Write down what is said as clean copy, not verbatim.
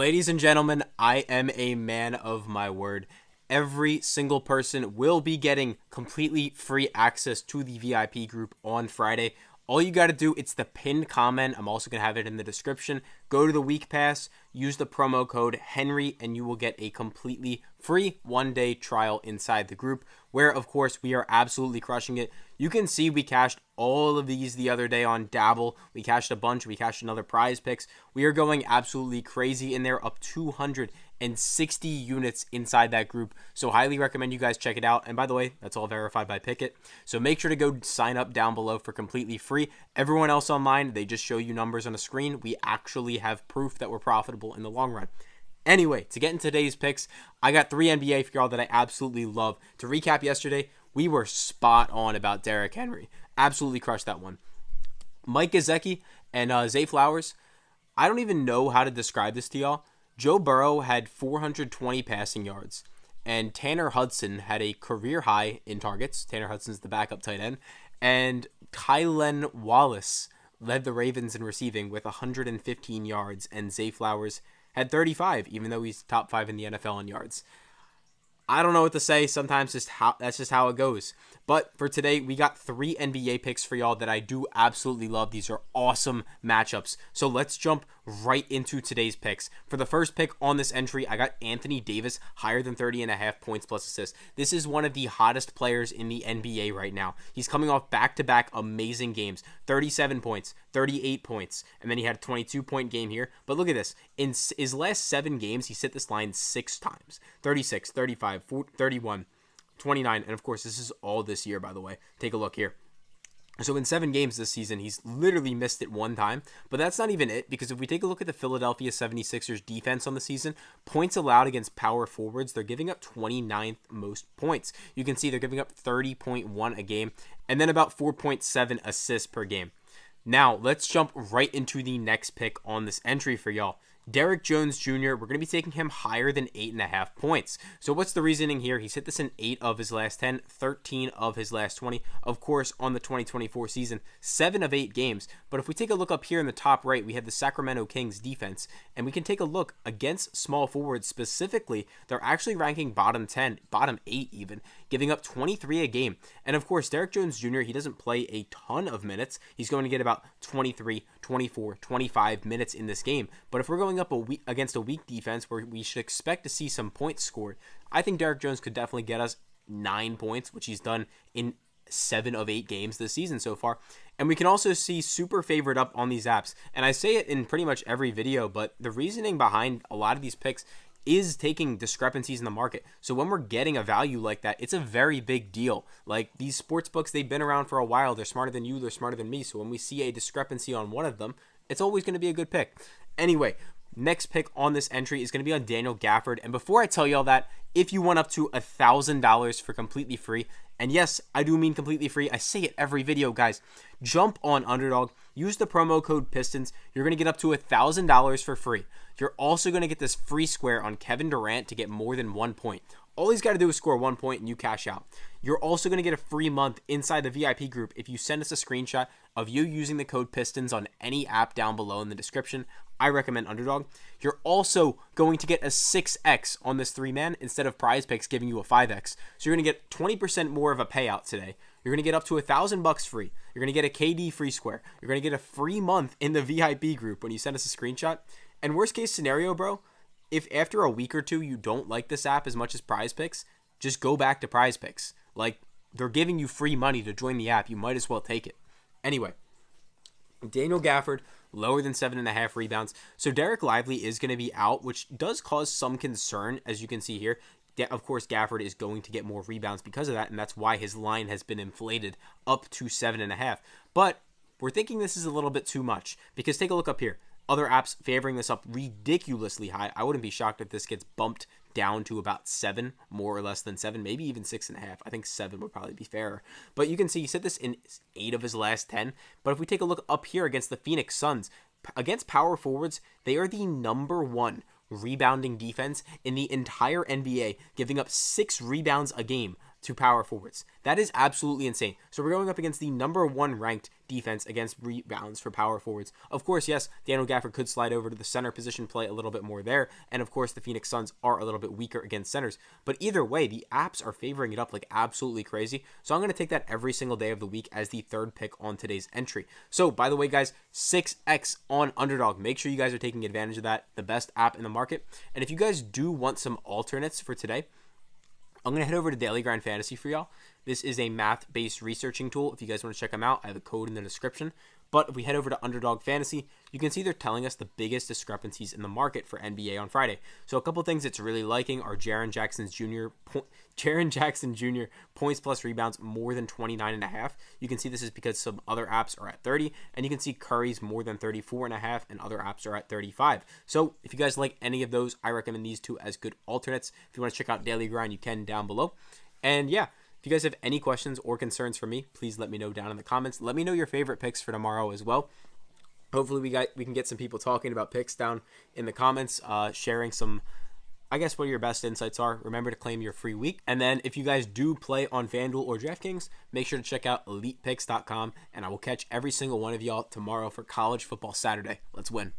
Ladies and gentlemen, I am a man of my word. Every single person will be getting completely free access to the VIP group on Friday. All you got to do, it's the pinned comment. I'm also going to have it in the description. Go to the week pass, use the promo code Henry, and you will get a completely free one-day trial inside the group, where, of course, we are absolutely crushing it. You can see we cashed all of these the other day on Dabble. We cashed a bunch. We cashed another PrizePicks. We are going absolutely crazy in there, up 260 units inside that group. So highly recommend you guys check it out. And by the way, that's all verified by Pickett. So make sure to go sign up down below for completely free. Everyone else online, they just show you numbers on a screen. We actually have proof that we're profitable in the long run. Anyway, to get into today's picks, I got 3 NBA for y'all that I absolutely love. To recap yesterday, we were spot on about Derrick Henry. Absolutely crushed that one. Mike Gesicki and Zay Flowers, I don't even know how to describe this to y'all. Joe Burrow had 420 passing yards, and Tanner Hudson had a career high in targets. Tanner Hudson's the backup tight end. And Kylen Wallace led the Ravens in receiving with 115 yards, and Zay Flowers had 35, even though he's top 5 in the NFL in yards. I don't know what to say. Sometimes that's just how it goes. But for today, we got 3 NBA picks for y'all that I do absolutely love. These are awesome matchups. So let's jump right into today's picks. For the first pick on this entry, I got Anthony Davis, higher than 30.5 points plus assists. This is one of the hottest players in the NBA right now. He's coming off back-to-back amazing games. 37 points, 38 points, and then he had a 22-point game here. But look at this. In his last 7 games, he hit this line 6 times. 36, 35, 31, 29, and of course, this is all this year, by the way. Take a look here. So in 7 games this season, he's literally missed it 1 time. But that's not even it, because if we take a look at the Philadelphia 76ers defense on the season, points allowed against power forwards, they're giving up 29th most points. You can see they're giving up 30.1 a game, and then about 4.7 assists per game. Now, let's jump right into the next pick on this entry for y'all. Derrick Jones Jr., we're going to be taking him higher than 8.5 points. So what's the reasoning here? He's hit this in 8 of his last 10, 13 of his last 20. Of course, on the 2024 season, 7 of 8 games. But if we take a look up here in the top right, we have the Sacramento Kings defense. And we can take a look against small forwards specifically. They're actually ranking bottom 10, bottom 8 even, giving up 23 a game. And of course, Derrick Jones Jr., he doesn't play a ton of minutes. He's going to get about 23, 24, 25 minutes in this game. But if we're going up against a weak defense where we should expect to see some points scored, I think Derrick Jones could definitely get us 9 points, which he's done in 7 of 8 games this season so far. And we can also see super favored up on these apps. And I say it in pretty much every video, but the reasoning behind a lot of these picks is taking discrepancies in the market. So when we're getting a value like that, it's a very big deal. Like these sports books, they've been around for a while. They're smarter than you. They're smarter than me. So when we see a discrepancy on one of them, it's always going to be a good pick. Anyway, next pick on this entry is going to be on Daniel Gafford. And before I tell y'all that, if you want up to $1,000 for completely free, and yes, I do mean completely free. I say it every video, guys. Jump on Underdog. Use the promo code PISTONS. You're going to get up to $1,000 for free. You're also going to get this free square on Kevin Durant to get more than 1 point. All he's got to do is score 1 point and you cash out. You're also going to get a free month inside the VIP group if you send us a screenshot of you using the code PISTONS on any app down below in the description. I recommend Underdog. You're also going to get a 6x on this 3-man instead of PrizePicks giving you a 5x. So you're going to get 20% more of a payout today. You're going to get up to $1,000 free. You're going to get a KD free square. You're going to get a free month in the VIP group when you send us a screenshot. And worst case scenario, bro, if after a week or 2 you don't like this app as much as PrizePicks, just go back to PrizePicks. Like, they're giving you free money to join the app. You might as well take it. Anyway, Daniel Gafford, lower than 7.5 rebounds. So Derek Lively is going to be out, which does cause some concern, as you can see here. Of course, Gafford is going to get more rebounds because of that, and that's why his line has been inflated up to 7.5. But we're thinking this is a little bit too much, because take a look up here. Other apps favoring this up ridiculously high. I wouldn't be shocked if this gets bumped down to about 7, more or less than 7, maybe even 6.5. I think 7 would probably be fairer. But you can see he said this in 8 of his last 10. But if we take a look up here against the Phoenix Suns, against power forwards, they are the number 1 rebounding defense in the entire NBA, giving up 6 rebounds a game. to power forwards. That is absolutely insane. So we're going up against the number 1 ranked defense against rebounds for power forwards. Of course, yes, Daniel Gafford could slide over to the center position, play a little bit more there, and of course the Phoenix Suns are a little bit weaker against centers. But either way, the apps are favoring it up like absolutely crazy. So I'm going to take that every single day of the week as the third pick on today's entry. So by the way, guys, 6x on Underdog. Make sure you guys are taking advantage of that, the best app in the market. And if you guys do want some alternates for today, I'm going to head over to Daily Grind Fantasy for y'all. This is a math-based researching tool. If you guys want to check them out, I have a code in the description. But if we head over to Underdog Fantasy, you can see they're telling us the biggest discrepancies in the market for NBA on Friday. So a couple things it's really liking are Jaren Jackson Jr. points plus rebounds more than 29.5. You can see this is because some other apps are at 30, and you can see Curry's more than 34.5, and other apps are at 35. So if you guys like any of those, I recommend these two as good alternates. If you want to check out Daily Grind, you can down below. And yeah, if you guys have any questions or concerns for me, please let me know down in the comments. Let me know your favorite picks for tomorrow as well. Hopefully we can get some people talking about picks down in the comments, sharing some, I guess, what your best insights are. Remember to claim your free week. And then if you guys do play on Fanduel or Draftkings, make sure to check out elitepicks.com, and I will catch every single one of y'all tomorrow for College Football Saturday. Let's win.